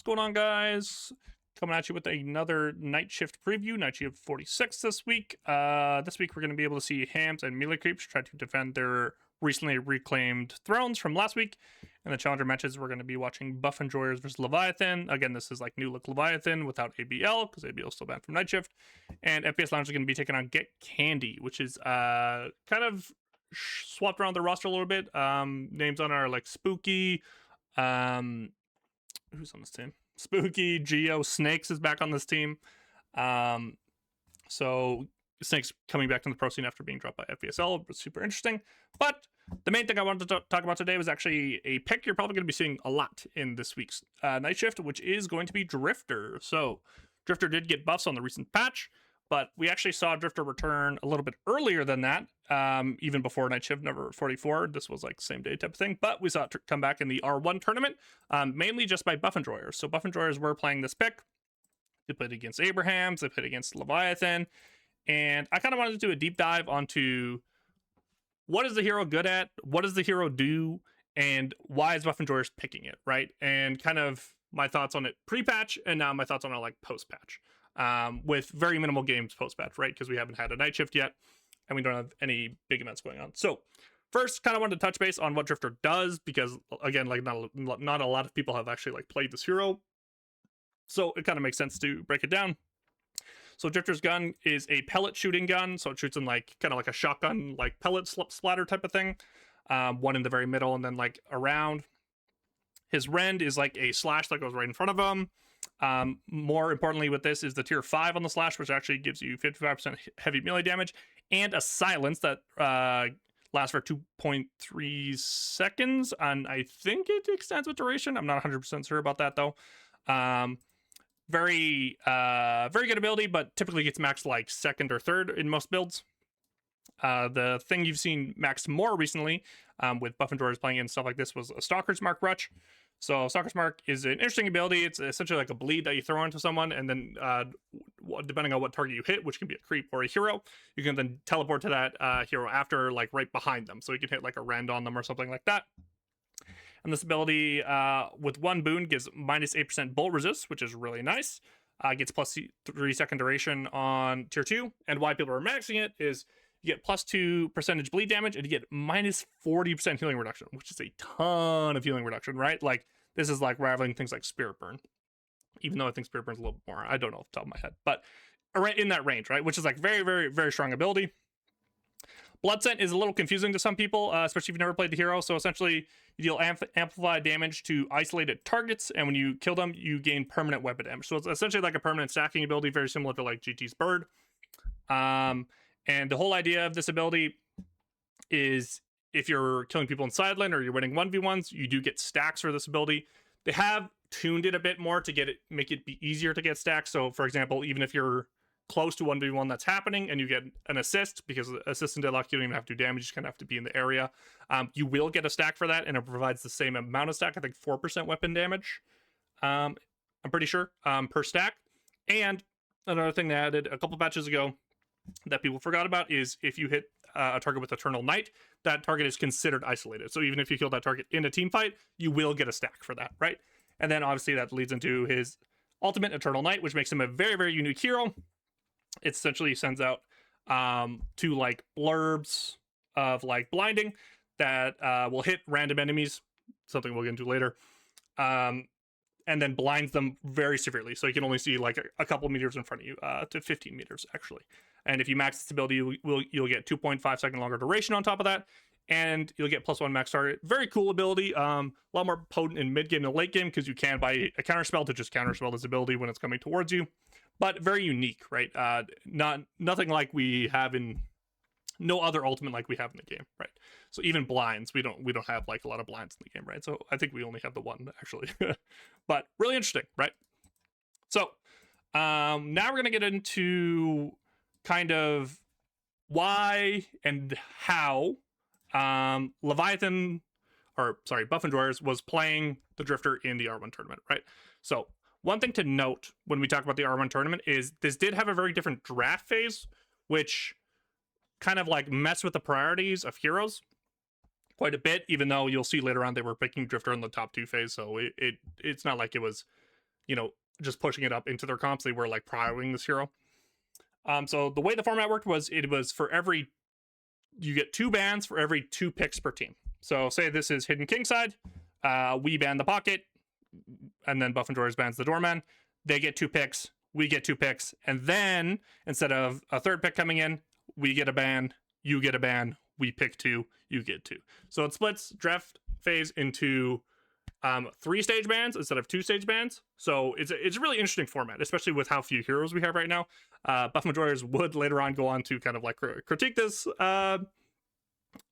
going on, guys? Coming at you with another night shift preview, night shift 46 this week. This week we're going to be able to see Hams and melee creeps try to defend their recently reclaimed thrones from last week. In the challenger matches, we're going to be watching Buff Enjoyers versus Leviathan. Again, this is like new look Leviathan without ABL, because ABL is still banned from night shift. And FPS Lounge is going to be taking on Get Candy, which is kind of swapped around the roster a little bit. Names on are like Spooky, who's on this team? Spooky, Geo, Snakes is back on this team. So Snakes coming back to the pro scene after being dropped by FPSL was super interesting. But the main thing I wanted to talk about today was actually a pick you're probably going to be seeing a lot in this week's night shift, which is going to be Drifter. So Drifter did get buffs on the recent patch, but we actually saw Drifter return a little bit earlier than that, even before night shift number 44. This was like same day type of thing, but we saw it come back in the R1 tournament, mainly just by Buff Enjoyers. So Buff Enjoyers were playing this pick. They played against Abrahams, they played against Leviathan, and I kind of wanted to do a deep dive onto what is the hero good at, what does the hero do, and why is Buff Enjoyers picking it, right? And kind of my thoughts on it pre-patch, and now my thoughts on it like post-patch. With very minimal games post-patch, right? Because we haven't had a night shift yet, and we don't have any big events going on. So first, kind of wanted to touch base on what Drifter does, because again, like not a lot of people have actually like played this hero, so it kind of makes sense to break it down. So Drifter's gun is a pellet shooting gun, so it shoots in like kind of like a shotgun, like pellet splatter type of thing. One in the very middle, and then like around. His rend is like a slash that goes right in front of him. More importantly with this is the tier 5 on the slash, which actually gives you 55% heavy melee damage, and a silence that lasts for 2.3 seconds, and I think it extends with duration. I'm not 100% sure about that though. Very good ability, but typically gets maxed like second or third in most builds. The thing you've seen maxed more recently with Buff Enjoyers playing and stuff like this was a Stalker's Mark Rutch. So Stalker's Mark is an interesting ability. It's essentially like a bleed that you throw into someone, and then depending on what target you hit, which can be a creep or a hero, you can then teleport to that hero after, like right behind them. So you can hit like a rend on them or something like that. And this ability with one boon gives minus 8% bolt resist, which is really nice. Gets plus 3 second duration on tier 2. And why people are maxing it is you get plus 2% bleed damage, and you get minus 40% healing reduction, which is a ton of healing reduction, right? Like, this is like rivaling things like Spirit Burn. Even though I think Spirit Burn's a little bit more. I don't know off the top of my head. But in that range, right? Which is like very, very, very strong ability. Blood Scent is a little confusing to some people, especially if you've never played the hero. So essentially, you deal amplified damage to isolated targets, and when you kill them, you gain permanent weapon damage. So it's essentially like a permanent stacking ability, very similar to like GT's Bird. And the whole idea of this ability is if you're killing people in side lane or you're winning 1v1s, you do get stacks for this ability. They have tuned it a bit more to make it be easier to get stacks. So for example, even if you're close to 1v1 that's happening and you get an assist, because assist in Deadlock, you don't even have to do damage, you just kind of have to be in the area. You will get a stack for that, and it provides the same amount of stack, I think 4% weapon damage. I'm pretty sure, per stack. And another thing they added a couple patches ago that people forgot about is if you hit a target with Eternal Night, that target is considered isolated. So even if you kill that target in a team fight, you will get a stack for that, right? And then obviously that leads into his ultimate, Eternal Night, which makes him a very, very unique hero. It essentially sends out two like blurbs of like blinding that will hit random enemies, something we'll get into later, and then blinds them very severely. So you can only see like a couple meters in front of you, to 15 meters actually. And if you max this ability, you'll get 2.5 second longer duration on top of that, and you'll get +1 max target. Very cool ability. A lot more potent in mid game than late game, because you can buy a counterspell to just counterspell this ability when it's coming towards you. But very unique, right? Nothing like we have in no other ultimate like we have in the game, right? So even blinds, we don't have like a lot of blinds in the game, right? So I think we only have the one actually. But really interesting, right? So now we're gonna get into kind of why and how Leviathan, or sorry, Buff Enjoyers was playing the Drifter in the R1 tournament, right? So one thing to note when we talk about the R1 tournament is this did have a very different draft phase, which kind of like messed with the priorities of heroes quite a bit, even though you'll see later on they were picking Drifter in the top 2 phase, so it's not like it was just pushing it up into their comps. They were like prioing this hero. So the way the format worked was it was you get 2 bans for every 2 picks per team. So say this is Hidden Kingside, we ban the Pocket, and then Buff and Drawers bans the Doorman. They get 2 picks, we get 2 picks, and then instead of a 3rd pick coming in, we get a ban, you get a ban, we pick 2, you get 2. So it splits draft phase into 3 stage bans instead of 2 stage bans. So it's a really interesting format, especially with how few heroes we have right now. Buff Majorers would later on go on to kind of like critique this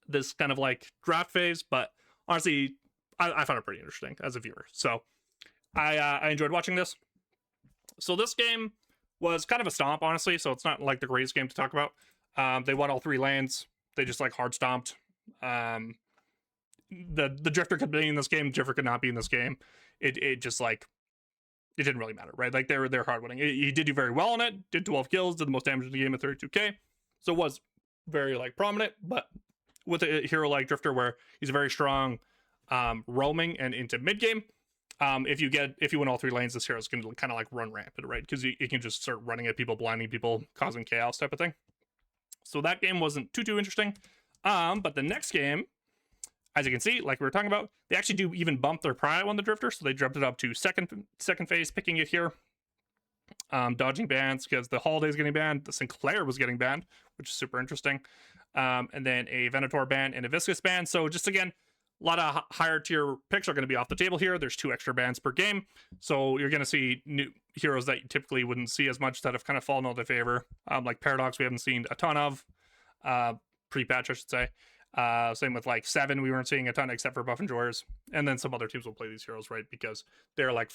this kind of like draft phase, but honestly, I found it pretty interesting as a viewer. So I enjoyed watching this. So this game was kind of a stomp, honestly. So it's not like the greatest game to talk about. They won all 3 lanes. They just like hard stomped. The Drifter could be in this game, Drifter could not be in this game. It just like it didn't really matter, right? Like they're hard winning. He did do very well on it, did 12 kills, did the most damage in the game at 32k. So it was very like prominent, but with a hero like Drifter where he's very strong roaming and into mid game, if you win all 3 lanes, this hero's gonna kind of like run rampant, right? Because he can just start running at people, blinding people, causing chaos type of thing. So that game wasn't too interesting. But the next game, as you can see, like we were talking about, they actually do even bump their prio on the Drifter, so they jumped it up to second phase, picking it here. Dodging bans because the Holiday's getting banned, the Sinclair was getting banned, which is super interesting. And then a Venator ban and a Viscous ban. So just again, a lot of higher tier picks are going to be off the table here. There's 2 extra bans per game, so you're going to see new heroes that you typically wouldn't see as much that have kind of fallen out of favor. Like Paradox, we haven't seen a ton of pre-patch, I should say. Same with like 7, we weren't seeing a ton except for Buff and Drawers, and then some other teams will play these heroes, right? Because they're like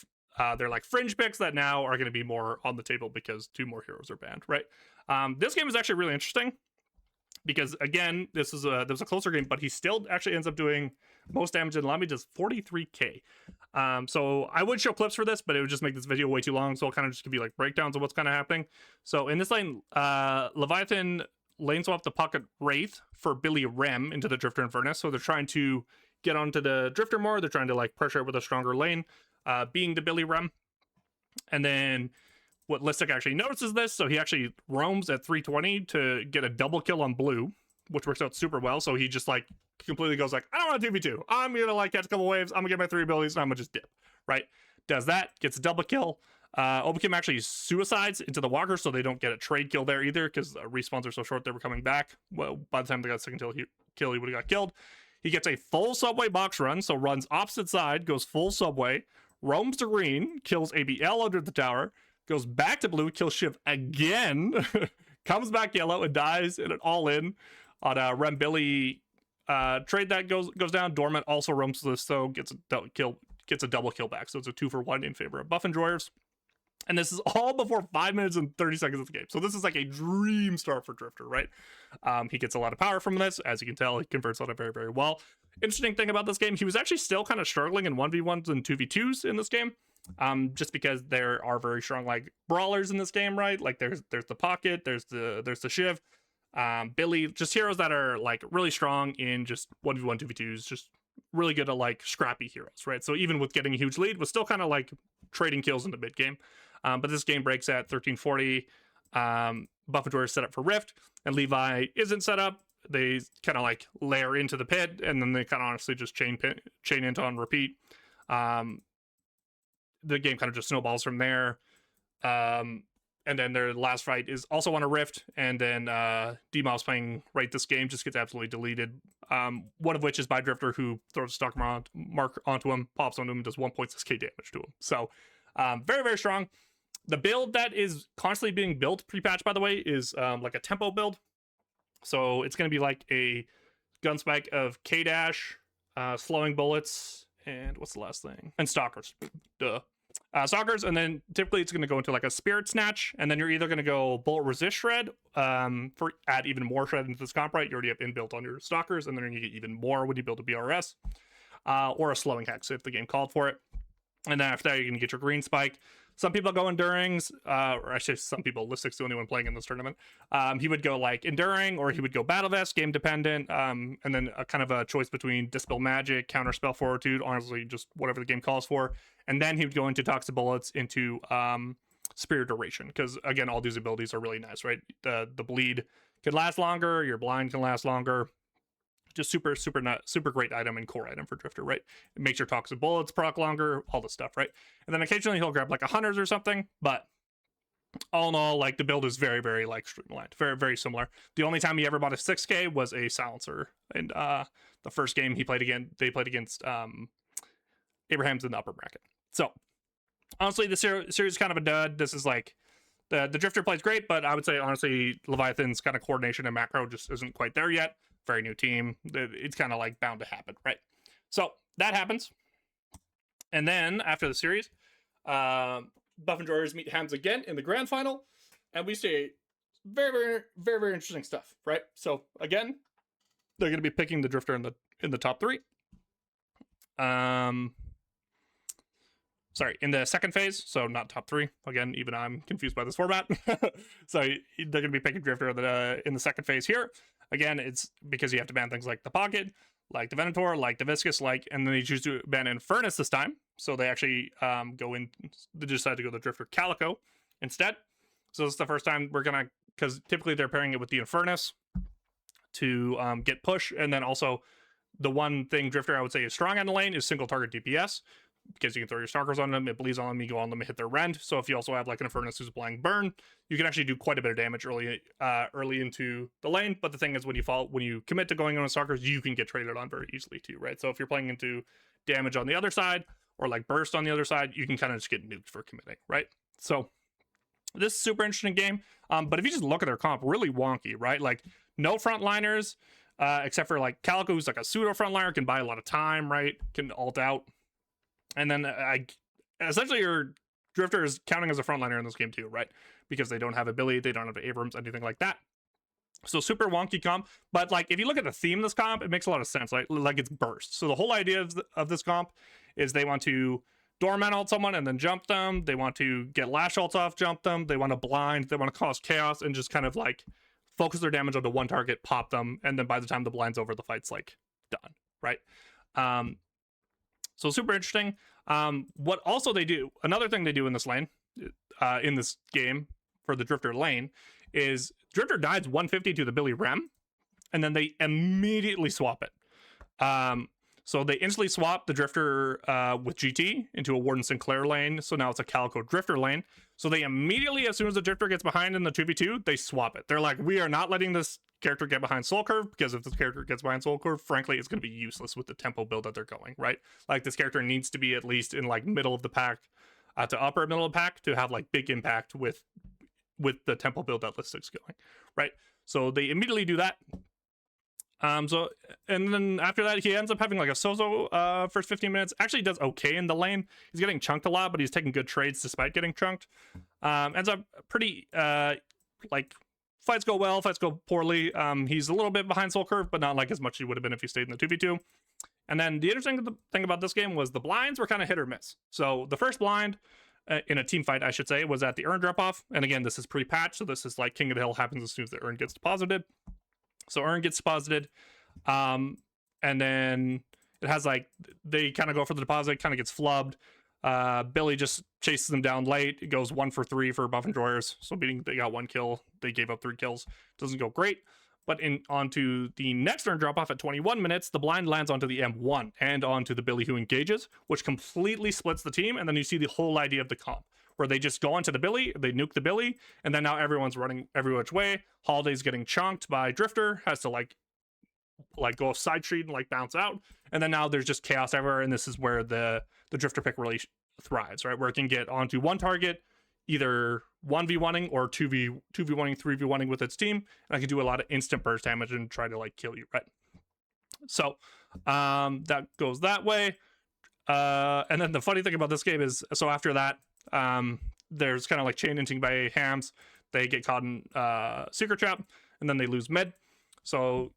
fringe picks that now are going to be more on the table because 2 more heroes are banned, right? This game is actually really interesting because again, this was a closer game, but he still actually ends up doing most damage in lobby, does 43k. So I would show clips for this, but it would just make this video way too long, so I'll kind of just give you like breakdowns of what's kind of happening. So in this lane, Leviathan lane swap the Pocket Wraith for Billy Rem into the Drifter and Furnace. So they're trying to get onto the Drifter more. They're trying to like pressure it with a stronger lane, being the Billy Rem. And then what Listic actually notices this, so he actually roams at 320 to get a double kill on blue, which works out super well. So he just like completely goes like, I don't want to 2v2. I'm gonna like catch a couple waves. I'm gonna get my 3 abilities and I'm gonna just dip, right? Does that, gets a double kill. Obakim actually suicides into the walker, so they don't get a trade kill there either, because respawns are so short they were coming back. Well, by the time they got a second kill, he would have got killed. He gets a full subway box run, so runs opposite side, goes full subway, roams to green, kills ABL under the tower, goes back to blue, kills Shiv again, comes back yellow and dies in an all-in on a Rem Billy trade that goes down. Dormant also roams to this, so gets a double kill back, so it's a 2-for-1 in favor of Buff and Drawers. And this is all before 5 minutes and 30 seconds of the game. So this is like a dream start for Drifter, right? He gets a lot of power from this. As you can tell, he converts on it very, very well. Interesting thing about this game, he was actually still kind of struggling in 1v1s and 2v2s in this game. Just because there are very strong like brawlers in this game, right? Like there's the Pocket, there's the Shiv, Billy, just heroes that are like really strong in just 1v1, 2v2s, just really good at like scrappy heroes, right? So even with getting a huge lead, was still kind of like trading kills in the mid game. But this game breaks at 1340. Buff and Drawers set up for Rift, and Levi isn't set up. They kind of like layer into the pit, and then they kind of honestly just chain into on repeat. The game kind of just snowballs from there. And then their last fight is also on a Rift, and then D-Mouse playing right this game just gets absolutely deleted. One of which is by Drifter, who throws a stock mark onto him, pops onto him, and does 1.6k damage to him. So very, very strong. The build that is constantly being built pre-patch, by the way, is like a tempo build. So it's going to be like a gun spike of K-Dash, slowing bullets, and what's the last thing? And Stalkers. Duh. Stalkers, and then typically it's going to go into like a Spirit Snatch, and then you're either going to go Bullet Resist Shred for add even more shred into this comp, right? You already have inbuilt on your Stalkers, and then you get even more when you build a BRS, or a Slowing Hex if the game called for it. And then after that, you can get your green spike. Some people go endurings, or actually some people, Listic's the only one playing in this tournament. He would go like enduring, or he would go battle vest, game dependent, and then a kind of a choice between dispel magic, counter spell fortitude, honestly, just whatever the game calls for. And then he would go into toxic bullets, into spear duration, because again, all these abilities are really nice, right? The bleed can last longer, your blind can last longer. Just super great item and core item for Drifter, right? It makes your toxic bullets proc longer, all this stuff, right? And then occasionally he'll grab like a hunters or something, but all in all, like the build is very like streamlined, very similar. The only time he ever bought a 6K was a silencer, and the first game they played against Abraham's in the upper bracket. So honestly, the series is kind of a dud. This is like the Drifter plays great, but I would say honestly Leviathan's kind of coordination and macro just isn't quite there yet. Very new team. It's kind of like bound to happen, right? So that happens. And then after the series, Buff and Drawers meet Hams again in the grand final, and we see very interesting stuff, right? So again, they're going to be picking the Drifter in the top 3. Sorry, in the second phase, so not top 3. Again, even I'm confused by this format. So they're going to be picking Drifter in the second phase here. Again, it's because you have to ban things like the Pocket, like the Venator, like the Viscous, and then they choose to ban Infernus this time. So they actually they decide to go the Drifter Calico instead. So this is the first time we're going to, because typically they're pairing it with the Infernus to get push. And then also the one thing Drifter I would say is strong on the lane is single target DPS, because you can throw your stalkers on them, it bleeds on them, you go on them and hit their rend. So if you also have like an Infernus who's applying burn, you can actually do quite a bit of damage early into the lane. But the thing is, when you commit to going on stalkers, you can get traded on very easily too, right? So if you're playing into damage on the other side, or like burst on the other side, you can kind of just get nuked for committing, right? So this is a super interesting game. But if you just look at their comp, really wonky, right? Like no frontliners, except for like Calico, who's like a pseudo frontliner, can buy a lot of time, right? Can ult out. And then essentially your Drifter is counting as a frontliner in this game too, right? Because they don't have ability, they don't have Abrams, anything like that. So super wonky comp. But like if you look at the theme of this comp, it makes a lot of sense. Like it's burst. So the whole idea of this comp is they want to dormant ult someone and then jump them. They want to get lash ults off, jump them. They want to blind. They want to cause chaos and just kind of like focus their damage onto one target, pop them, and then by the time the blind's over, the fight's like done, right? So super interesting. What also they do, another thing they do in this lane, in this game for the Drifter lane, is Drifter dies 150 to the Billy Rem, and then they immediately swap it. So they instantly swap the Drifter with GT into a Warden Sinclair lane, so now it's a Calico Drifter lane. So they immediately, as soon as the Drifter gets behind in the 2v2, they swap it. They're like, we are not letting this character get behind Soul Curve, because if this character gets behind Soul Curve, frankly, it's going to be useless with the tempo build that they're going, right? Like this character needs to be at least in like middle of the pack to upper middle of the pack to have like big impact with the tempo build that Listic's going, right? So they immediately do that. So and then after that he ends up having like a so-so first 15 minutes. Actually does okay in the lane. He's getting chunked a lot, but he's taking good trades despite getting chunked. Ends up pretty like fights go well, fights go poorly. He's a little bit behind Soul Curve, but not like as much as he would have been if he stayed in the 2v2. And then the interesting thing about this game was the blinds were kind of hit or miss. So the first blind in a team fight, I should say, was at the urn drop off. And again, this is pre-patch, so this is like King of the Hill happens as soon as the urn gets deposited. So urn gets deposited, and then it has like they kind of go for the deposit, kind of gets flubbed. Billy just chases them down late. It goes 1 for 3 for Buff and Drawers. So meaning they got 1 kill, they gave up 3 kills. Doesn't go great. But onto the next turn drop off at 21 minutes, the blind lands onto the M1 and onto the Billy who engages, which completely splits the team. And then you see the whole idea of the comp, where they just go onto the Billy, they nuke the Billy, and then now everyone's running every which way. Holiday's getting chunked by Drifter, has to like go side street and like bounce out. And then now there's just chaos everywhere, and this is where the Drifter pick really thrives, right? Where it can get onto one target, either 1v1ing or 2v1ing, 3v1ing with its team, and I can do a lot of instant burst damage and try to like kill you, right? So that goes that way. And then the funny thing about this game is, so after that, there's kind of like chain inting by Hams. They get caught in secret trap, and then they lose mid. So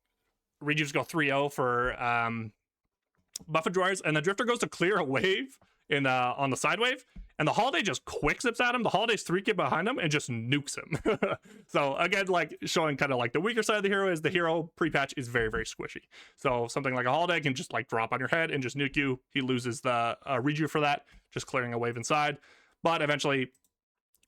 Rejuves go 3-0 for Buff and Drawers, and the Drifter goes to clear a wave in on the side wave, and the Holiday just quick zips at him. The Holiday's 3K behind him and just nukes him. So again, like showing kind of like the weaker side of the hero is the hero pre-patch is very, very squishy. So something like a Holiday can just like drop on your head and just nuke you. He loses the reju for that, just clearing a wave inside. But eventually,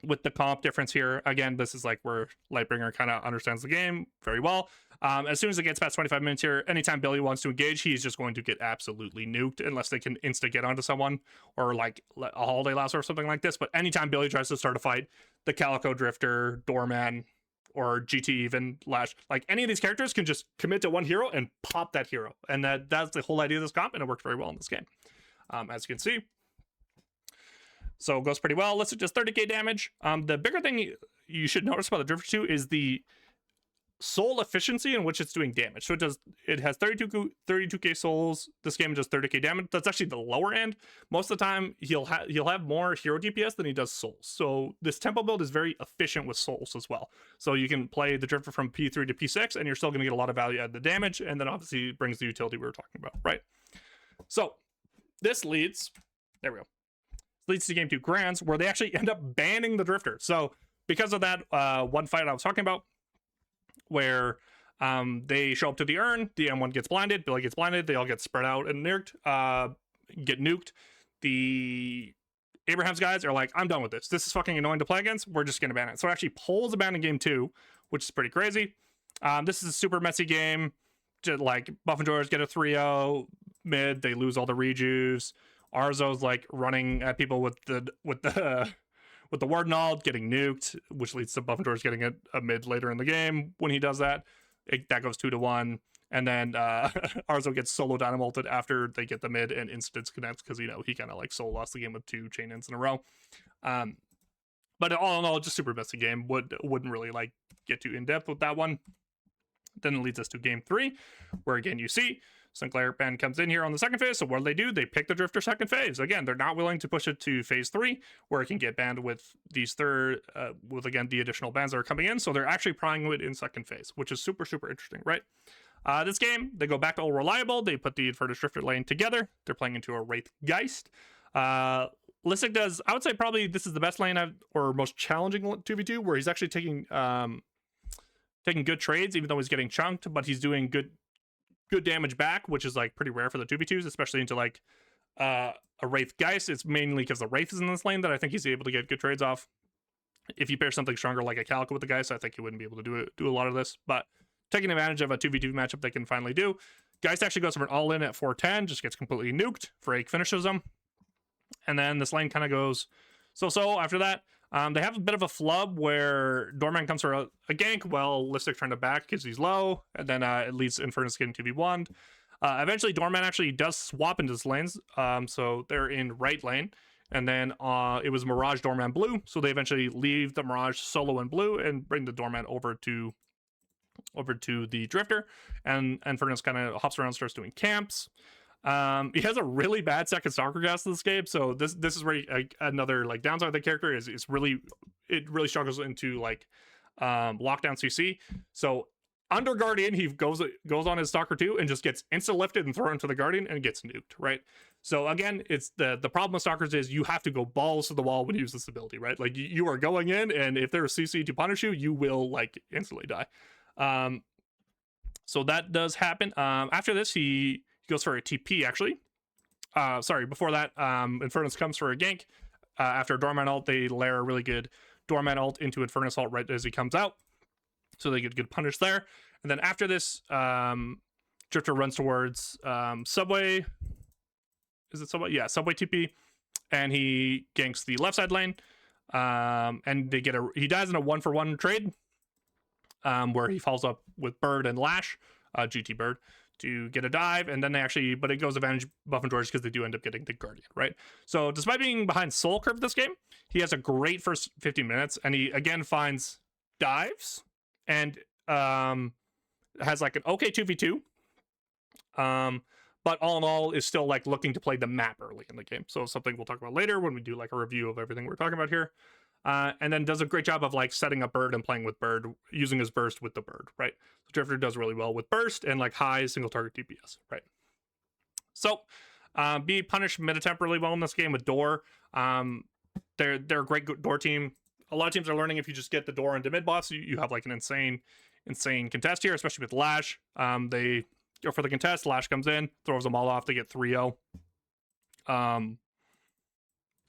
with the comp difference here, again, this is like where Lightbringer kind of understands the game very well. As soon as it gets past 25 minutes here, anytime Billy wants to engage, he's just going to get absolutely nuked unless they can insta get onto someone or like a Holiday Lasso or something like this. But anytime Billy tries to start a fight, the Calico Drifter, Doorman, or GT even, Lash, like any of these characters can just commit to one hero and pop that hero. And that's the whole idea of this comp, and it worked very well in this game. As you can see. So it goes pretty well. Let's just 30k damage. The bigger thing you should notice about the Drifter 2 is the soul efficiency in which it's doing damage. So it has 32k souls. This game does 30k damage. That's actually the lower end. Most of the time he'll have more hero DPS than he does souls. So this tempo build is very efficient with souls as well. So you can play the Drifter from P3 to P6 and you're still going to get a lot of value out of the damage, and then obviously it brings the utility we were talking about, right? So this leads to game 2 grands, where they actually end up banning the Drifter. So because of that one fight I was talking about, where they show up to the urn, the M1 gets blinded, Billy gets blinded, they all get spread out and get nuked. The Abraham's guys are like, I'm done with this. This is fucking annoying to play against. We're just gonna ban it. So it actually pulls a ban in game 2, which is pretty crazy. This is a super messy game. Just like Buff and George get a 3-0 mid, they lose all the rejuves. Arzo's like running at people with the Warden ult, getting nuked, which leads to Buff and George getting a mid later in the game. When he does that, that goes 2-1, and then Arzo gets solo dynamolted after they get the mid and instance connects because he kind of like solo lost the game with 2 chain ins in a row. But all in all, just super messy game. Wouldn't really like get too in depth with that one. Then it leads us to game 3, where again you see Sinclair Band comes in here on the second phase. So what do? They pick the Drifter second phase. Again, they're not willing to push it to phase 3, where it can get banned with these with again the additional bans that are coming in. So they're actually prying it in second phase, which is super, super interesting, right? This game, they go back to all reliable. They put the Infernus Drifter lane together. They're playing into a Wraith Geist. Listic does, I would say probably this is the best lane or most challenging 2v2, where he's actually taking good trades, even though he's getting chunked, but he's doing good damage back, which is like pretty rare for the 2v2s, especially into like a Wraith Geist. It's mainly because the Wraith is in this lane that I think he's able to get good trades off. If you pair something stronger like a Calico with the Geist, I think he wouldn't be able to do a lot of this, but taking advantage of a 2v2 matchup they can finally do. Geist actually goes for an all-in at 410, just gets completely nuked. Frake finishes him, and then this lane kind of goes so after that. They have a bit of a flub where Doorman comes for a gank while Listic trying to back because he's low, and then it leads Infernus getting 2v1'd. Eventually, Doorman actually does swap into this lanes, so they're in right lane, and then it was Mirage, Doorman, Blue, so they eventually leave the Mirage solo in blue and bring the Doorman over to the Drifter, and Infernus kind of hops around, starts doing camps. He has a really bad second stalker cast in this game, so this is where another like downside of the character is it really struggles into like lockdown CC. So under Guardian, he goes on his stalker 2 and just gets insta lifted and thrown into the Guardian and gets nuked, right? So again, it's the problem with stalkers is you have to go balls to the wall when you use this ability, right? Like you are going in, and if there's CC to punish you, you will like instantly die. So that does happen. After this, he goes for a TP, actually. Before that, Infernus comes for a gank. After Doorman ult, they layer a really good Doorman ult into Infernus ult right as he comes out. So they get good punish there. And then after this, Drifter runs towards Subway. Is it Subway? Yeah, Subway TP. And he ganks the left side lane. And he dies in a 1-for-1 trade. Where he follows up with Bird and Lash, GT Bird, to get a dive, and then but it goes advantage Buff and George because they do end up getting the Guardian, right? So despite being behind Soul Curve this game, he has a great first 15 minutes, and he again finds dives, and has like an okay 2v2, but all in all is still like looking to play the map early in the game. So something we'll talk about later when we do like a review of everything we're talking about here. And then does a great job of like setting up Bird and playing with Bird, using his burst with the Bird, right? So Drifter does really well with burst and like high single target DPS, right? So B punished mid attempt really well in this game with door. They're a great door team. A lot of teams are learning if you just get the door into mid boss, you have like an insane contest here, especially with Lash. They go for the contest. Lash comes in, throws them all off. They get 3-0.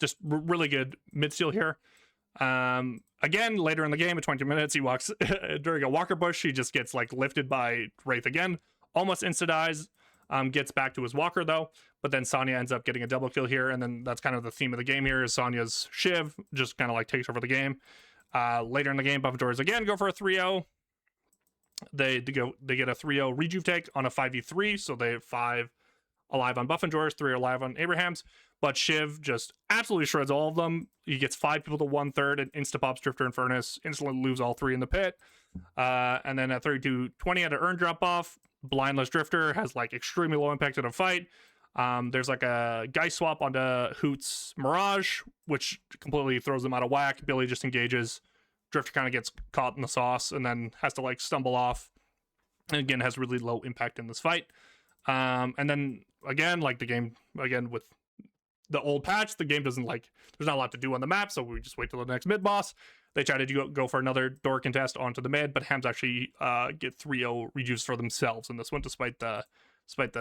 Just really good mid steal here. Again, later in the game at 20 minutes, he walks during a walker push. He just gets like lifted by Wraith again, almost insta dies. Gets back to his walker though, but then Sonya ends up getting a double kill here, and then that's kind of the theme of the game here is Sonya's Shiv just kind of like takes over the game. Later in the game, Buffendors again go for a 3-0. They get a 3-0 rejuve take on a 5v3, so they have 5 alive on Buffendors, 3 alive on Abrahams, but Shiv just absolutely shreds all of them. He gets 5 people to 1/3 and insta-pops Drifter and Furnace, instantly lose all 3 in the pit. And then at 32-20 at an earn drop-off, Blindless Drifter has like extremely low impact in a fight. There's like a guy swap onto Hoot's Mirage, which completely throws them out of whack. Billy just engages. Drifter kind of gets caught in the sauce and then has to like stumble off. And again, has really low impact in this fight. And then again, like the game, again with the old patch, the game doesn't like, there's not a lot to do on the map, so we just wait till the next mid boss. They try to go for another door contest onto the mid, but Hams actually get 3-0 rejuves for themselves in this one, despite the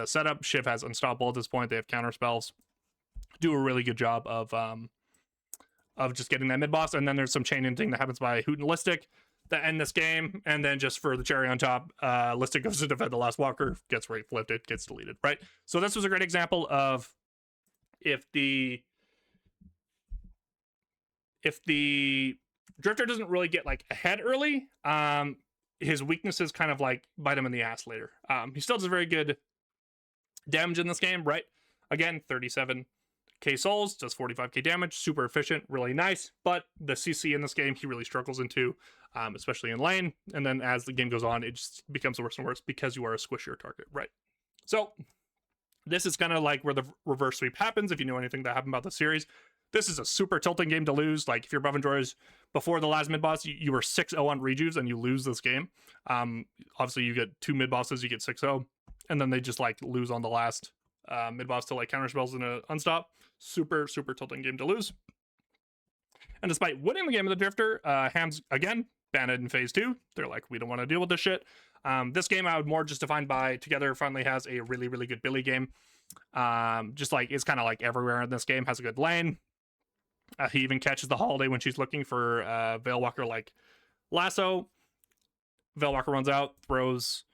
setup. Shiv has Unstoppable at this point. They have counter spells. Do a really good job of just getting that mid boss, and then there's some chain ending that happens by Hoot and Listic that end this game, and then just for the cherry on top, Listic goes to defend the last walker, gets Wraith lifted, gets deleted, right? So this was a great example of if the Drifter doesn't really get like ahead early, his weaknesses kind of like bite him in the ass later. He still does very good damage in this game, right? Again, 37k souls, does 45k damage, super efficient, really nice, but the CC in this game he really struggles into, especially in lane, and then as the game goes on, it just becomes worse and worse because you are a squishier target, right? So this is kind of like where the reverse sweep happens, if you know anything that happened about the series. This is a super tilting game to lose. Like if you're Buffendors before the last mid boss, you were 6-0 on rejuves and you lose this game. Obviously you get 2 mid bosses, you get 6-0, and then they just like lose on the last mid boss to like counter spells and a unstop. Super tilting game to lose. And despite winning the game of the Drifter, Hams again banned in phase 2. They're like, we don't want to deal with this shit. This game I would more just define by Together finally has a really good Billy game. Just like it's kind of like everywhere in this game, has a good lane. He even catches the Holiday when she's looking for Veilwalker like lasso. Veilwalker runs out, throws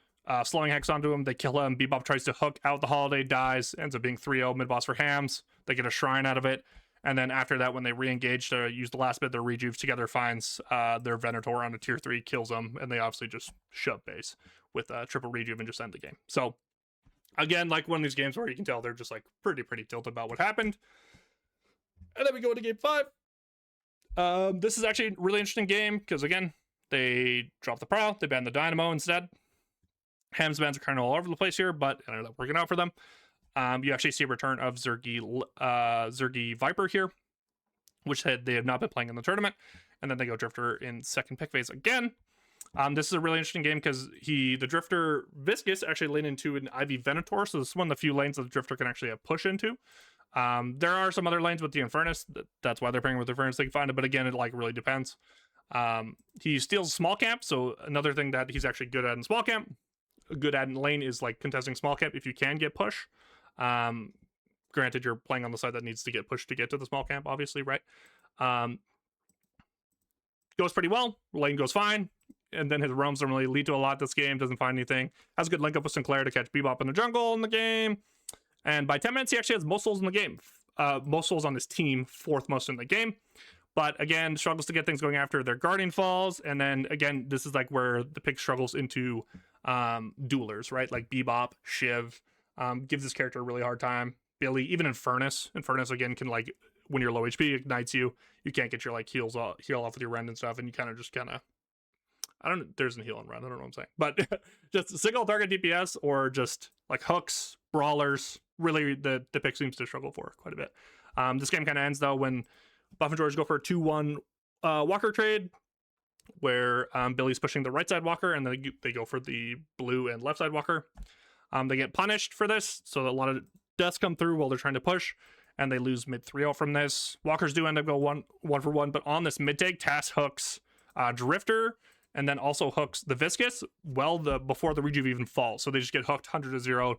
Slowing Hex onto him. They kill him. Bebop tries to hook out the Holiday, dies. Ends up being 3-0 mid boss for Hams. They get a shrine out of it. And then after that, when they re-engage to use the last bit of their rejuve, Together finds their Venator on a tier 3, kills them, and they obviously just shove base with triple rejuve and just end the game. So again, like one of these games where you can tell they're just like pretty tilted about what happened. And then we go into game 5. This is actually a really interesting game because again, they drop the Prowl, they ban the Dynamo instead. Hams bans are kind of all over the place here, but it ended up working out for them. You actually see a return of Zergy Viper here, which they have not been playing in the tournament. And then they go Drifter in second pick phase again. This is a really interesting game because the Drifter Viscous actually lane into an Ivy Venator, so this is one of the few lanes that the Drifter can actually have push into. There are some other lanes with the Infernus, that's why they're pairing with the Infernus, they can find it, but again, it like really depends. He steals small camp, so another thing that he's actually good at in small camp, good at in lane is like contesting small camp if you can get push. Granted, you're playing on the side that needs to get pushed to get to the small camp, obviously, right? Goes pretty well, lane goes fine, and then his roams don't really lead to a lot this game, doesn't find anything. Has a good link up with Sinclair to catch Bebop in the jungle in the game. And by 10 minutes, he actually has most souls in the game. Most souls on his team, 4th most in the game. But again, struggles to get things going after their Guardian falls. And then again, this is like where the pick struggles into duelers, right? Like Bebop, Shiv, gives this character a really hard time. Billy, even Infernus. Infernus again can like, when you're low HP, ignites you. You can't get your like heal off with your rend and stuff, and you kind of there's a heal on run, I don't know what I'm saying. But just single target DPS or just like hooks, brawlers, really the pick seems to struggle for quite a bit. This game kind of ends though when Buffendors go for a 2-1 Walker trade, where Billy's pushing the right side Walker, and then they go for the blue and left side Walker. They get punished for this, so a lot of deaths come through while they're trying to push, and they lose mid 3-0 from this. Walkers do end up go one for one, but on this mid take, Tass hooks Drifter, and then also hooks the Viscous before the rejuve even falls. So they just get hooked 100-0.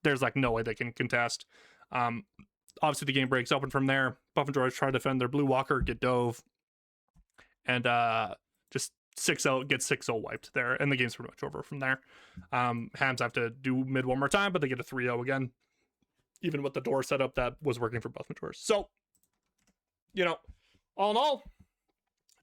There's like no way they can contest. Obviously the game breaks open from there. Buff and Droids try to defend their blue walker, get dove, and just 6-0, get 6-0 wiped there, and the game's pretty much over from there. Hams have to do mid one more time, but they get a 3-0 again, even with the door setup that was working for Buff and Droids. So, all in all,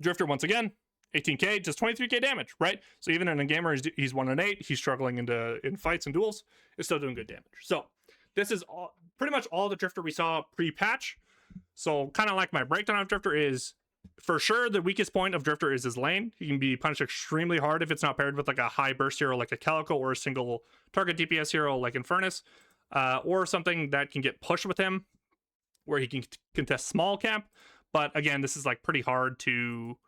Drifter once again, 18k, just 23k damage, right? So even in a gamer, he's 1-8, he's struggling in fights and duels, is still doing good damage. So this is pretty much all the Drifter we saw pre-patch. So kind of like my breakdown of Drifter is, for sure, the weakest point of Drifter is his lane. He can be punished extremely hard if it's not paired with like a high burst hero like a Calico, or a single target DPS hero like Infernus, or something that can get pushed with him, where he can contest small camp. But again, this is like pretty hard to...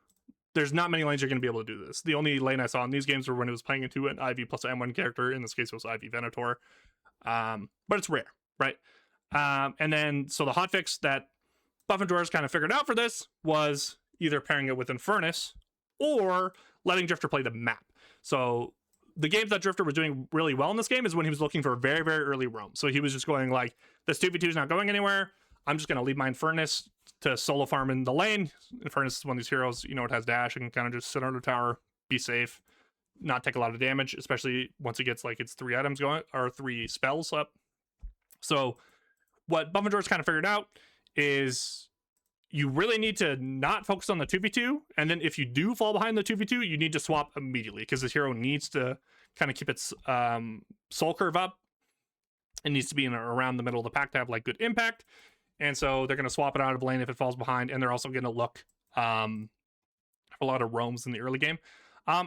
There's not many lanes you're going to be able to do this. The only lane I saw in these games were when it was playing into an IV plus M1 character. In this case, it was IV Venator. But it's rare, right? And then, so the hotfix that Buff and Droids kind of figured out for this was either pairing it with Infernus or letting Drifter play the map. So the games that Drifter was doing really well in this game is when he was looking for a very, very early roam. So he was just going like, this 2v2 is not going anywhere. I'm just going to leave my Infernus to solo farm in the lane. Infernus is one of these heroes, it has dash and can kind of just sit on the tower, be safe, not take a lot of damage, especially once it gets like its 3 items going, or 3 spells up. So what Buff and Droids kind of figured out is you really need to not focus on the 2v2, and then if you do fall behind the 2v2, you need to swap immediately, because this hero needs to kind of keep its soul curve up. It needs to be around the middle of the pack to have like good impact. And so they're going to swap it out of lane if it falls behind, and they're also going to look a lot of roams in the early game.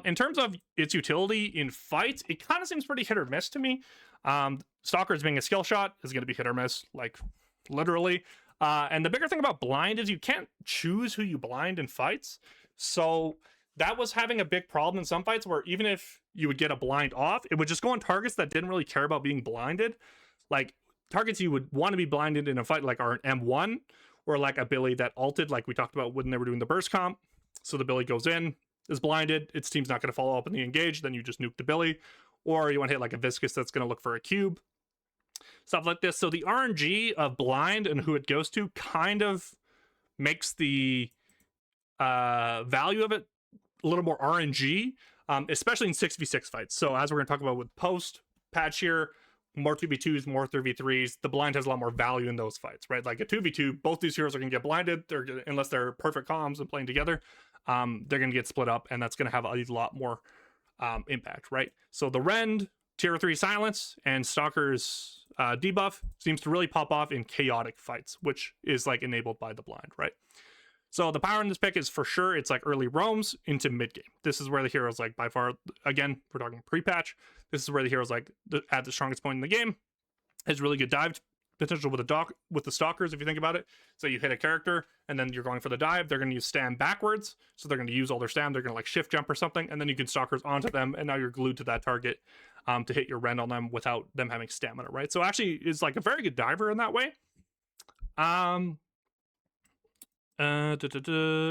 In terms of its utility in fights, it kind of seems pretty hit or miss to me. Stalkers being a skill shot is going to be hit or miss, like literally. And the bigger thing about blind is you can't choose who you blind in fights. So that was having a big problem in some fights, where even if you would get a blind off, it would just go on targets that didn't really care about being blinded. Like targets you would want to be blinded in a fight, like are an M1, or like a Billy that ulted, like we talked about when they were doing the burst comp. So the Billy goes in, is blinded, its team's not going to follow up in the engage, then you just nuke the Billy. Or you want to hit like a Viscous that's going to look for a cube, stuff like this. So the RNG of blind and who it goes to kind of makes the value of it a little more RNG, especially in 6v6 fights. So as we're going to talk about with post patch here, more 2v2s, more 3v3s, the blind has a lot more value in those fights, right? Like a 2v2, both these heroes are going to get blinded. Unless they're perfect comms and playing together, they're going to get split up, and that's going to have a lot more impact, right? So the Rend, tier 3 silence, and Stalker's debuff seems to really pop off in chaotic fights, which is like enabled by the blind, right? So the power in this pick is for sure, it's like early roams into mid game. This is where the heroes like by far, again, we're talking pre-patch, this is where the heroes like at the strongest point in the game. Has really good dive potential with the Stalkers, if you think about it. So you hit a character and then you're going for the dive, they're going to use stam backwards, so they're going to use all their stam, they're going to like shift jump or something, and then you can Stalkers onto them, and now you're glued to that target to hit your Rend on them without them having stamina, right? So actually it's like a very good diver in that way.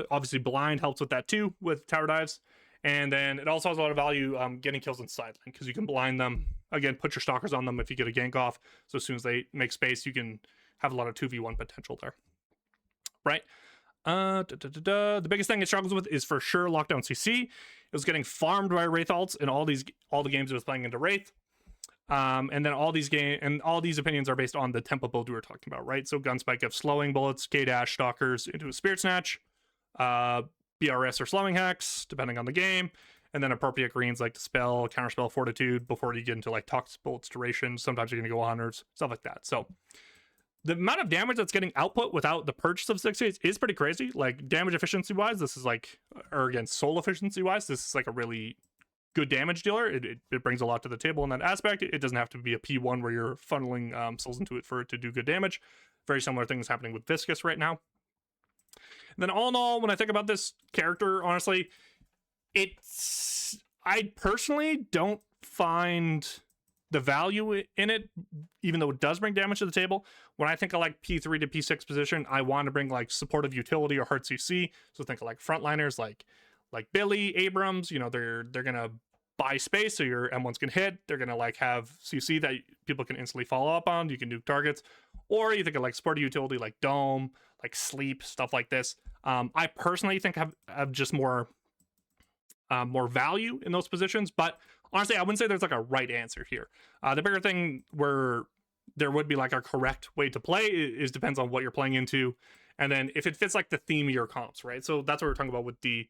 Obviously blind helps with that too, with tower dives, and then it also has a lot of value getting kills in side lane, because you can blind them, again, put your Stalkers on them if you get a gank off, so as soon as they make space, you can have a lot of 2v1 potential there, right? The biggest thing it struggles with is for sure lockdown CC. It was getting farmed by Wraith ults in all the games it was playing into Wraith. And then all these opinions are based on the tempo build we were talking about, right? So Gunspike of slowing bullets, K-Dash, Stalkers into a Spirit Snatch, BRS or slowing hex, depending on the game, and then appropriate greens like Dispel, Counterspell, Fortitude, before you get into like Toxic Bullets duration. Sometimes you're going to go 100s, stuff like that. So the amount of damage that's getting output without the purchase of 6 is pretty crazy. Like damage efficiency wise, this is like, or again, soul efficiency wise, this is like a really good damage dealer. It brings a lot to the table in that aspect. It doesn't have to be a P1 where you're funneling souls into it for it to do good damage. Very similar things happening with Viscous right now. And then all in all, when I think about this character, honestly, I personally don't find the value in it, even though it does bring damage to the table. When I think of like P3 to P6 position, I want to bring like supportive utility or hard CC. So think of like frontliners like Billy, Abrams. You know, they're gonna buy space, so your M1s can hit. They're gonna like have CC that people can instantly follow up on. You can nuke targets, or you think of like supportive utility like Dome, like Sleep, stuff like this. I personally think have just more value in those positions, but honestly, I wouldn't say there's like a right answer here. The bigger thing where there would be like a correct way to play is depends on what you're playing into, and then if it fits like the theme of your comps, right? So that's what we're talking about with the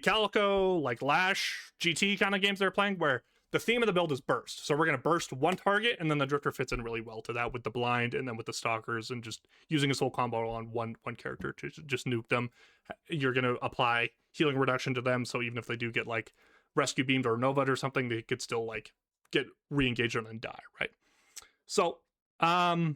Calico, like Lash, GT kind of games they're playing, where the theme of the build is burst. So we're going to burst one target, and then the Drifter fits in really well to that with the blind, and then with the Stalkers, and just using a soul combo on one character to just nuke them. You're going to apply healing reduction to them, so even if they do get like rescue beamed or Nova or something, they could still like get re-engaged on and die, right? So that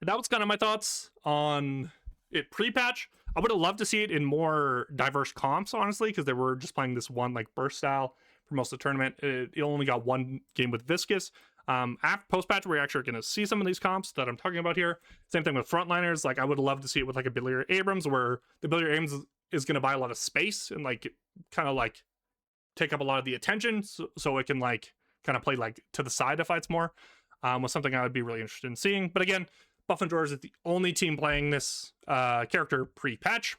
was kind of my thoughts on it pre-patch. I would have loved to see it in more diverse comps, honestly, because they were just playing this one like burst style for most of the tournament. It only got one game with Viscous. After post-patch, we're actually going to see some of these comps that I'm talking about here. Same thing with frontliners. Like, I would love to see it with like a Billy or Abrams, where the Billy or Abrams is going to buy a lot of space and like kind of like take up a lot of the attention, so it can like kind of play like to the side of fights more. Was something I would be really interested in seeing. But again, Buff and Drawers is the only team playing this character pre-patch,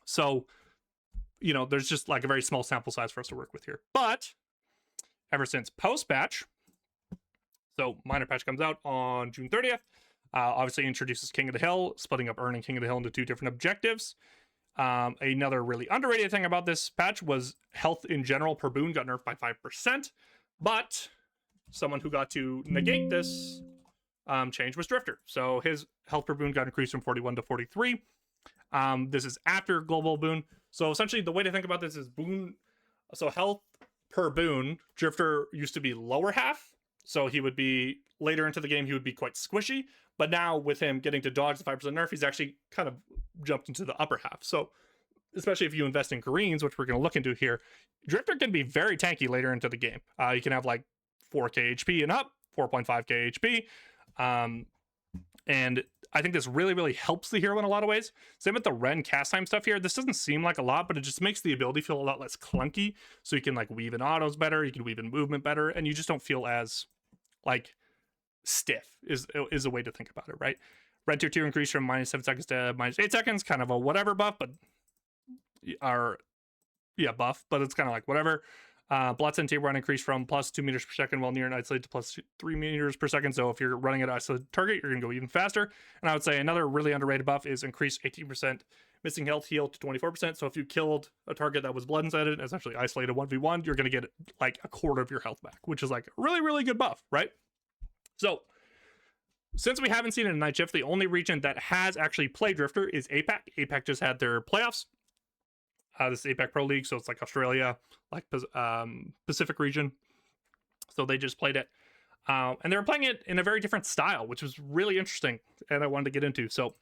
so you know there's just like a very small sample size for us to work with here. But ever since post-patch, so minor patch comes out on June 30th, obviously introduces King of the Hill, splitting up earning King of the Hill into two different objectives. Another really underrated thing about this patch was health in general per boon got nerfed by 5%, but someone who got to negate this change was Drifter. So his health per boon got increased from 41 to 43. This is after global boon. So essentially the way to think about this is boon. So health per boon, Drifter used to be lower half. So he would be later into the game, he would be quite squishy. But now with him getting to dodge the 5% nerf, he's actually kind of jumped into the upper half. So especially if you invest in greens, which we're going to look into here, Drifter can be very tanky later into the game. You can have like 4k HP and up, 4.5k HP. And I think this really, really helps the hero in a lot of ways. Same with the Ren cast time stuff here. This doesn't seem like a lot, but it just makes the ability feel a lot less clunky. So you can like weave in autos better, you can weave in movement better, and you just don't feel as like stiff is a way to think about it, right? Red tier 2 increase from -7 seconds to -8 seconds, kind of a whatever buff, but buff, but it's kind of like whatever. Bloodsen table run increase from +2 meters per second while near an isolated to +3 meters per second. So if you're running at an isolated target, you're going to go even faster. And I would say another really underrated buff is increase 18% missing health heal to 24%. So if you killed a target that was blood inside it, essentially isolated 1v1, you're going to get like a quarter of your health back, which is like a really, really good buff, right? So since we haven't seen it in Night Shift, the only region that has actually played Drifter is APAC. APAC just had their playoffs. This is APAC Pro League, so it's like Australia, like Pacific region. So they just played it. And they were playing it in a very different style, which was really interesting, and I wanted to get into. So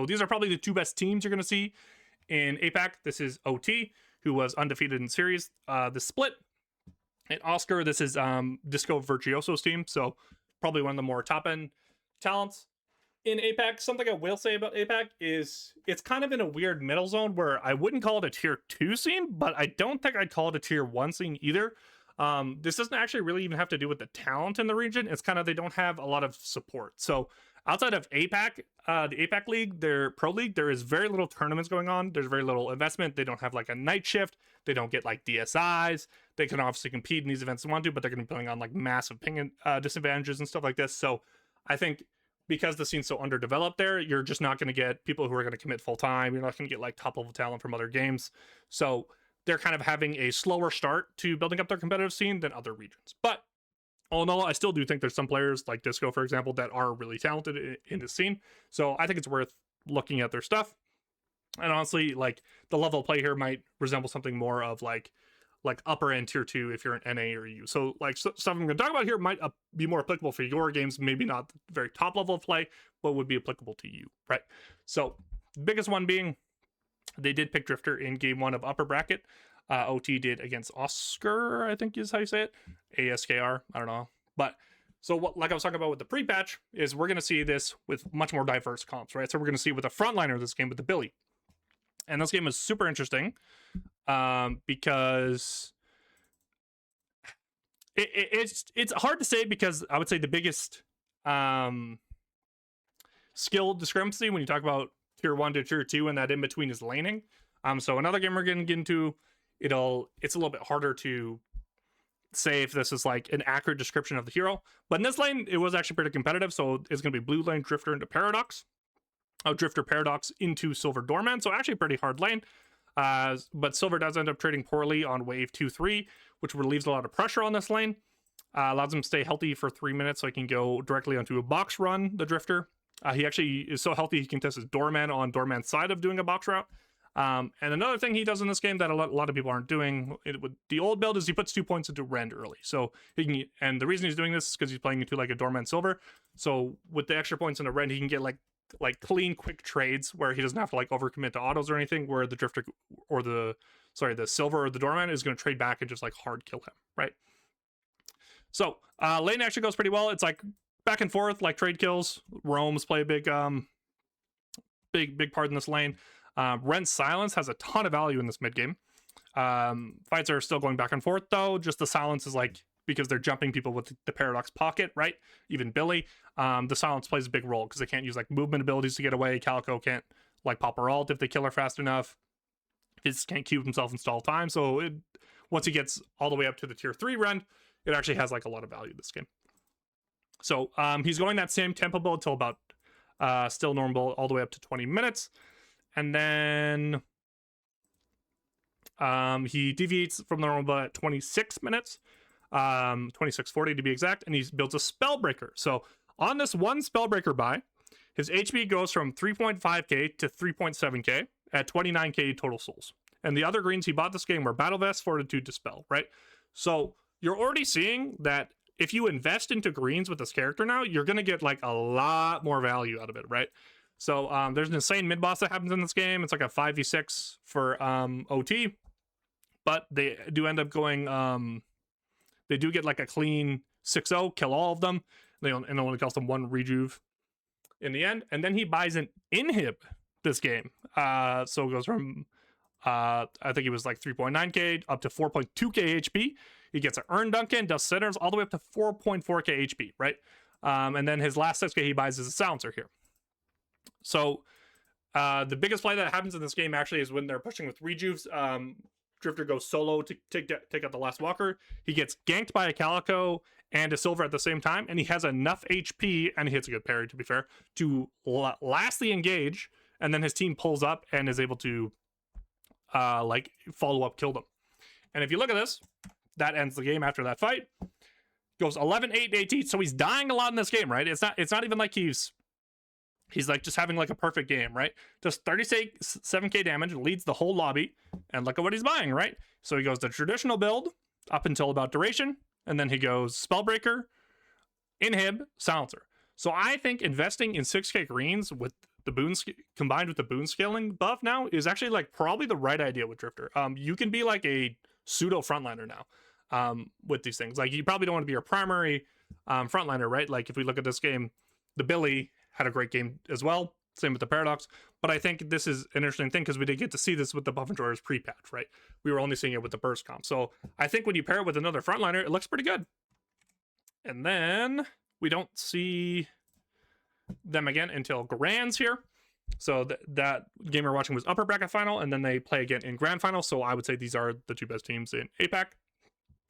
these are probably the two best teams you're going to see in APAC. This is OT, who was undefeated in series. The split. And Oscar, this is Disco Virtuoso's team, so probably one of the more top-end talents. In APAC, something I will say about APAC is it's kind of in a weird middle zone where I wouldn't call it a tier 2 scene, but I don't think I'd call it a tier 1 scene either. This doesn't actually really even have to do with the talent in the region. It's kind of they don't have a lot of support. So outside of APAC, the APAC League, their Pro League, there is very little tournaments going on. There's very little investment. They don't have like a night shift. They don't get like DSIs. They can obviously compete in these events they want to, but they're going to be playing on like massive ping disadvantages and stuff like this. So I think because the scene's so underdeveloped there, you're just not going to get people who are going to commit full time. You're not going to get like top level talent from other games. So they're kind of having a slower start to building up their competitive scene than other regions. But all in all, I still do think there's some players like Disco, for example, that are really talented in this scene. So I think it's worth looking at their stuff. And honestly, like the level of play here might resemble something more of like upper end tier 2 if you're an NA or EU. So like stuff I'm going to talk about here might be more applicable for your games, maybe not the very top level of play, but would be applicable to you, right? So the biggest one being they did pick Drifter in game 1 of upper bracket. OT did against Oscar, I think is how you say it. ASKR, I don't know. But so what, like I was talking about with the pre-patch, is we're going to see this with much more diverse comps, right? So we're going to see with the frontliner of this game with the Billy. And this game is super interesting because it's hard to say, because I would say the biggest skill discrepancy when you talk about tier 1 to tier 2 and that in between is laning. So another game we're going to get into, it's a little bit harder to say if this is like an accurate description of the hero, but in this lane it was actually pretty competitive. So it's going to be blue lane Drifter into Paradox, Drifter Paradox into Silver Doorman, so actually pretty hard lane. But Silver does end up trading poorly on wave 2-3, which relieves a lot of pressure on this lane. Allows him to stay healthy for 3 minutes, so he can go directly onto a box run, the Drifter. He actually is so healthy he can test his Doorman on Doorman's side of doing a box route. And another thing he does in this game that a lot of people aren't doing with the old build is he puts 2 points into Rend early. So he can, and the reason he's doing this is because he's playing into like a Doorman Silver. So with the extra points into Rend, he can get like clean, quick trades where he doesn't have to like overcommit to autos or anything, where the Drifter or the Silver or the Doorman is going to trade back and just like hard kill him, right? So lane actually goes pretty well. It's like back and forth, like trade kills. Roams play a big part in this lane. Rent's silence has a ton of value in this mid game. Fights are still going back and forth though. Just the silence is like, because they're jumping people with the Paradox pocket, right? Even Billy, the silence plays a big role because they can't use like movement abilities to get away. Calico can't like pop her ult if they kill her fast enough. Fizz can't cube himself in stall time. So once he gets all the way up to the tier 3 Rend, it actually has like a lot of value this game. So he's going that same tempo build till about still normal all the way up to 20 minutes. And then he deviates from the normal build at 26 minutes, 26:40 to be exact, and he builds a Spellbreaker. So on this one Spellbreaker buy, his HP goes from 3.5k to 3.7k at 29k total souls. And the other greens he bought this game were Battle Vest, Fortitude, Dispel, right? So you're already seeing that if you invest into greens with this character now, you're going to get like a lot more value out of it, right? So there's an insane mid boss that happens in this game. It's like a 5v6 for OT, but they do end up going, they do get like a clean 6-0, kill all of them. And it only costs them 1 rejuve in the end. And then he buys an inhib this game. So it goes from, I think it was like 3.9k up to 4.2k HP. He gets an Earn Duncan, does sinners all the way up to 4.4k HP, right? And then his last 6k he buys is a silencer here. So the biggest play that happens in this game actually is when they're pushing with rejuves. Drifter goes solo to take out the last walker. He gets ganked by a Calico and a Silver at the same time, and he has enough HP, and he hits a good parry to be fair, to lastly engage, and then his team pulls up and is able to like follow up kill them. And if you look at this, that ends the game after that fight. Goes 11-8 AT, so he's dying a lot in this game, right? It's not even like he's like just having like a perfect game, right? Just 37k damage, leads the whole lobby, and look at what he's buying, right? So he goes the traditional build up until about duration, and then he goes Spellbreaker, Inhib, Silencer. So I think investing in 6k greens with the boon combined with the boon scaling buff now is actually like probably the right idea with Drifter. You can be like a pseudo frontliner now with these things. Like you probably don't want to be your primary frontliner, right? Like if we look at this game, the Billy had a great game as well. Same with the Paradox. But I think this is an interesting thing because we did get to see this with the Buff and Drawers pre-patch, right? We were only seeing it with the burst comp. So I think when you pair it with another frontliner, it looks pretty good. And then we don't see them again until Grands here. So that game we're watching was upper bracket final, and then they play again in grand final. So I would say these are the two best teams in APAC.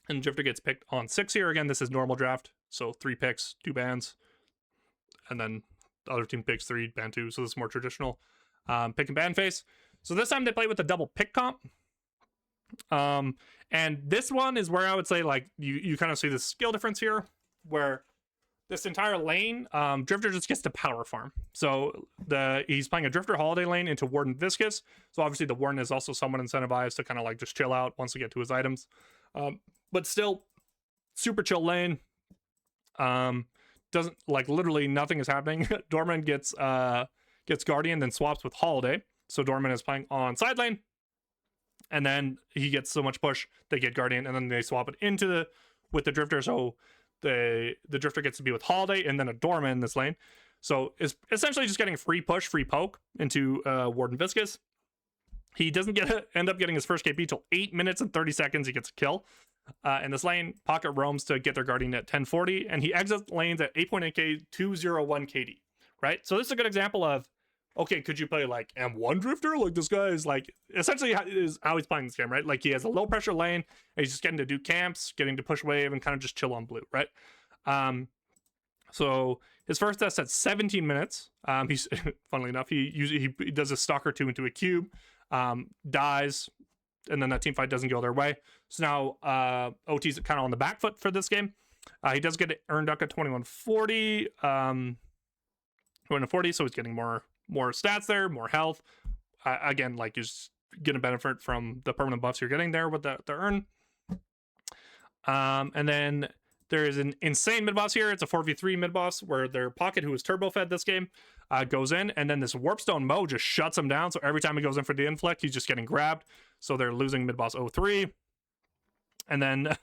And Drifter gets picked on 6 here. Again, this is normal draft. So 3 picks, 2 bans. And then the other team picks 3, ban 2. So this is more traditional pick and ban phase. So this time they play with the double pick comp. And this one is where I would say like you kind of see the skill difference here, where this entire lane, Drifter just gets to power farm. So he's playing a Drifter Holiday lane into Warden Viscous. So obviously the Warden is also somewhat incentivized to kind of like just chill out once we get to his items. But still, super chill lane. Doesn't like literally nothing is happening. Dorman gets Guardian, then swaps with Holiday. So Dorman is playing on side lane. And then he gets so much push, they get Guardian, and then they swap it into with the Drifter. So the Drifter gets to be with Holiday and then a Dorma in this lane. So it's essentially just getting free push, free poke into Warden Viscous. He doesn't end up getting his first KP till 8 minutes and 30 seconds. He gets a kill. In this lane, Pocket roams to get their Guardian at 1040, and he exits lanes at 8.8k, 201 KD, right? So this is a good example of, okay, could you play like M1 Drifter? Like this guy is like, essentially is how he's playing this game, right? Like he has a low pressure lane, and he's just getting to do camps, getting to push wave, and kind of just chill on blue, right? So his first test at 17 minutes. He's funnily enough, he does a Stalker 2 into a cube, dies, and then that team fight doesn't go their way. So now OT's kind of on the back foot for this game. He does get earned duck at 2140, 2140, so he's getting more stats there, more health. Again, like he's gonna benefit from the permanent buffs you're getting there with the earn. And then there is an insane mid boss here. It's a 4v3 mid boss where their Pocket, who is turbo fed this game, goes in, and then this Warpstone Mo just shuts him down. So every time he goes in for the inflict, he's just getting grabbed. So they're losing mid boss 03. And then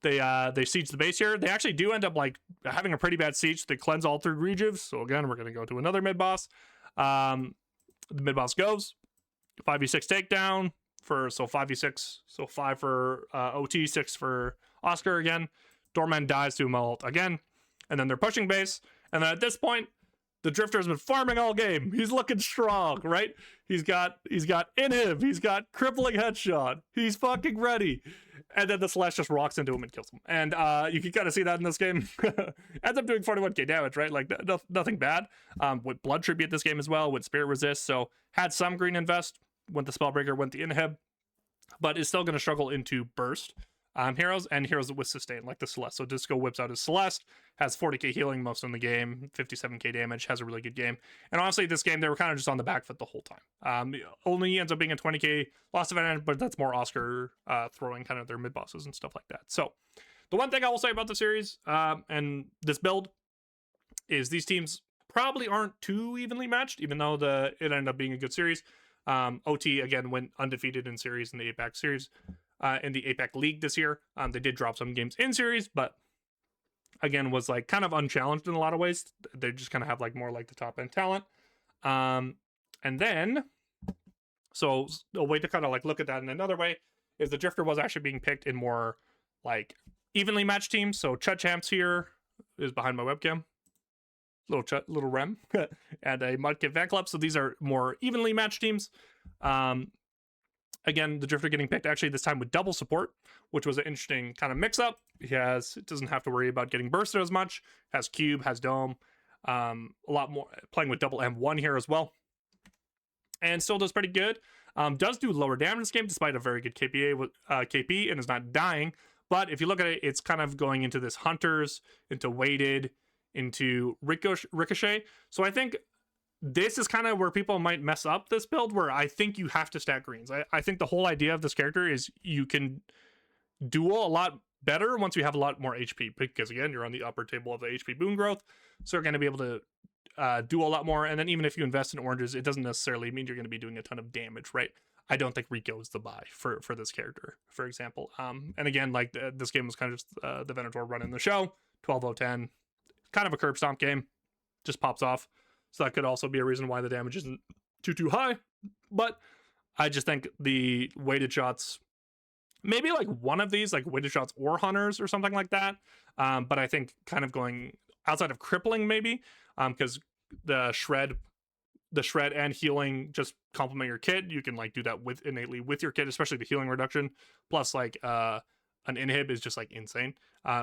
they siege the base here. They actually do end up like having a pretty bad siege. They cleanse all through Rejuves. So again, we're gonna go to another mid boss. The mid boss goes 5v6 takedown for 5v6, so 5 for OT, 6 for Oscar again. Doorman dies to Malt again, and then they're pushing base. And then at this point, the Drifter has been farming all game. He's looking strong, right? He's got inhib, he's got crippling headshot, he's fucking ready. And then the Slash just rocks into him and kills him. And you can kind of see that in this game. Ends up doing 41k damage, right? Like nothing bad. With Blood Tribute this game as well, with Spirit Resist. So had some green invest, went the Spellbreaker, went the inhib, but is still going to struggle into burst. Heroes and heroes with sustain, like the Celeste. So Disco whips out his Celeste, has 40k healing most in the game, 57k damage, has a really good game. And honestly, this game, they were kind of just on the back foot the whole time. Only ends up being a 20k loss advantage, but that's more Oscar throwing kind of their mid bosses and stuff like that. So the one thing I will say about the series and this build is these teams probably aren't too evenly matched, even though it ended up being a good series. OT, again, went undefeated in series in the APAC series. In the APAC League this year. They did drop some games in series, but again, was like kind of unchallenged in a lot of ways. They just kind of have like more like the top end talent. And then, so a way to kind of like look at that in another way is the Drifter was actually being picked in more like evenly matched teams. So Chud Champs here is behind my webcam. Little Rem and a Mudkip Fan Club. So these are more evenly matched teams. Again, the Drifter getting picked actually this time with double support, which was an interesting kind of mix up. It doesn't have to worry about getting bursted as much. Has Cube, has Dome, a lot more playing with double M1 here as well, and still does pretty good. Does do lower damage this game despite a very good KP and is not dying. But if you look at it, it's kind of going into this Hunters, into Weighted, into Ricochet. So I think this is kind of where people might mess up this build, where I think you have to stack greens. I think the whole idea of this character is you can duel a lot better once you have a lot more HP, because again, you're on the upper table of the HP boon growth, so you're going to be able to do a lot more. And then even if you invest in oranges, it doesn't necessarily mean you're going to be doing a ton of damage, right? I don't think Rico is the buy for this character, for example. And again, like this game was kind of just the Venator running the show, 12-0-10, kind of a curb stomp game, just pops off. So that could also be a reason why the damage isn't too high. But I just think the weighted shots, maybe like one of these, like weighted shots or Hunters or something like that. But I think kind of going outside of crippling maybe, because the shred and healing just complement your kit. You can like do that innately with your kit, especially the healing reduction. Plus like an inhib is just like insane.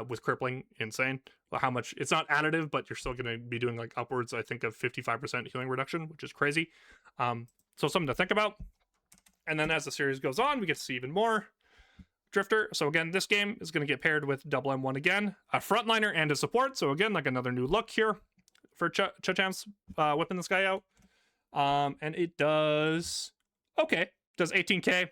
With crippling, insane. How much it's not additive, but you're still going to be doing like upwards, I think, of 55% healing reduction, which is crazy. So something to think about. And then as the series goes on, we get to see even more Drifter. So again, this game is going to get paired with double M1 again, a frontliner and a support. So again, like another new look here for Chachamps whipping this guy out. And it does 18k.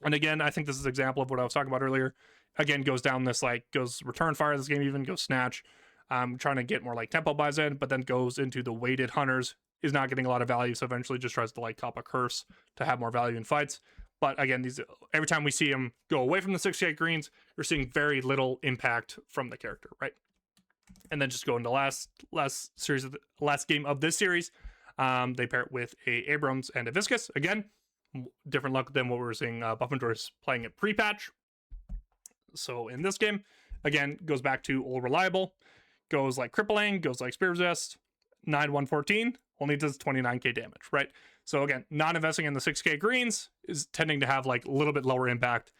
And again, I think this is an example of what I was talking about earlier. Again, goes down this, like, goes return fire this game, even goes snatch. Trying to get more, like, tempo buys in, but then goes into the weighted Hunters. Is not getting a lot of value, so eventually just tries to, like, cop a curse to have more value in fights. But again, every time we see him go away from the 6K greens, you're seeing very little impact from the character, right? And then just go into last game of this series. They pair it with a Abrams and a Viscus. Again, different luck than what we were seeing Buff and Doors playing at pre-patch. So in this game, again, goes back to old reliable. Goes like crippling, goes like spear resist, 9-1-14, only does 29k damage, right? So again, not investing in the 6k greens is tending to have like a little bit lower impact,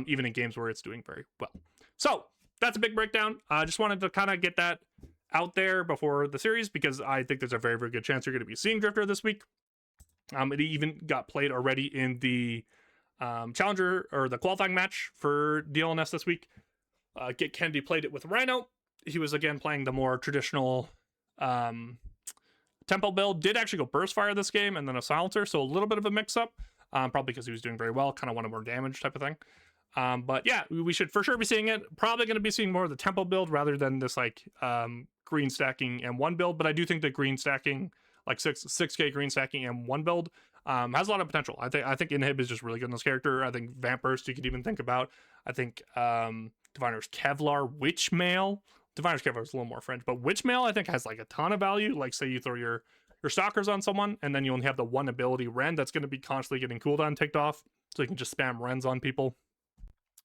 even in games where it's doing very well. So that's a big breakdown. I just wanted to kind of get that out there before the series, because I think there's a very, very good chance you're going to be seeing Drifter this week. It even got played already in the Challenger, or the qualifying match for DLNS this week. Get Kennedy played it with Rhino. He was again playing the more traditional tempo build. Did actually go burst fire this game and then a silencer, so a little bit of a mix up, probably because he was doing very well, kind of wanted more damage type of thing. But yeah, we should for sure be seeing it. Probably going to be seeing more of the tempo build rather than this like green stacking M1 build. But I do think that green stacking, like 6k green stacking M1 build, has a lot of potential. I think Inhib is just really good in this character. I think Vamp Burst you could even think about. I think Diviner's Kevlar Witchmail. Diviner's Kevlar is a little more French, but Witchmail I think has like a ton of value. Like say you throw your stalkers on someone and then you only have the one ability Ren that's going to be constantly getting cooldown ticked off, so you can just spam Rens on people.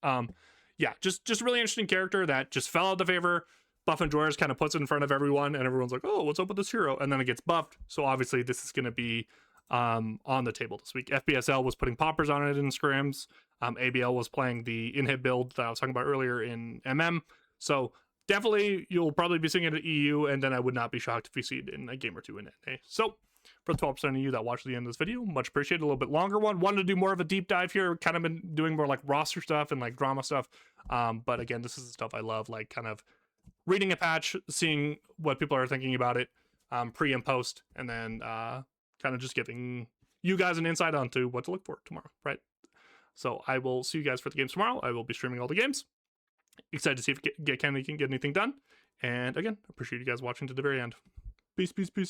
Yeah, just really interesting character that just fell out of favor. Buff and Drawers kind of puts it in front of everyone, and everyone's like, oh, what's up with this hero? And then it gets buffed. So obviously this is going to be on the table this week. FBSL was putting poppers on it in scrims. ABL was playing the Inhib build that I was talking about earlier in MM. So definitely you'll probably be seeing it at EU, and then I would not be shocked if you see it in a game or two in NA. So for the 12% of you that watched the end of this video, much appreciated. A little bit longer one. Wanted to do more of a deep dive here. Kind of been doing more like roster stuff and like drama stuff. But again, this is the stuff I love, like kind of reading a patch, seeing what people are thinking about it, pre and post, and then kind of just giving you guys an insight onto what to look for tomorrow, right? So I will see you guys for the games tomorrow. I will be streaming all the games. Excited to see if Get Kennedy can get anything done. And again, appreciate you guys watching to the very end. Peace, peace, peace.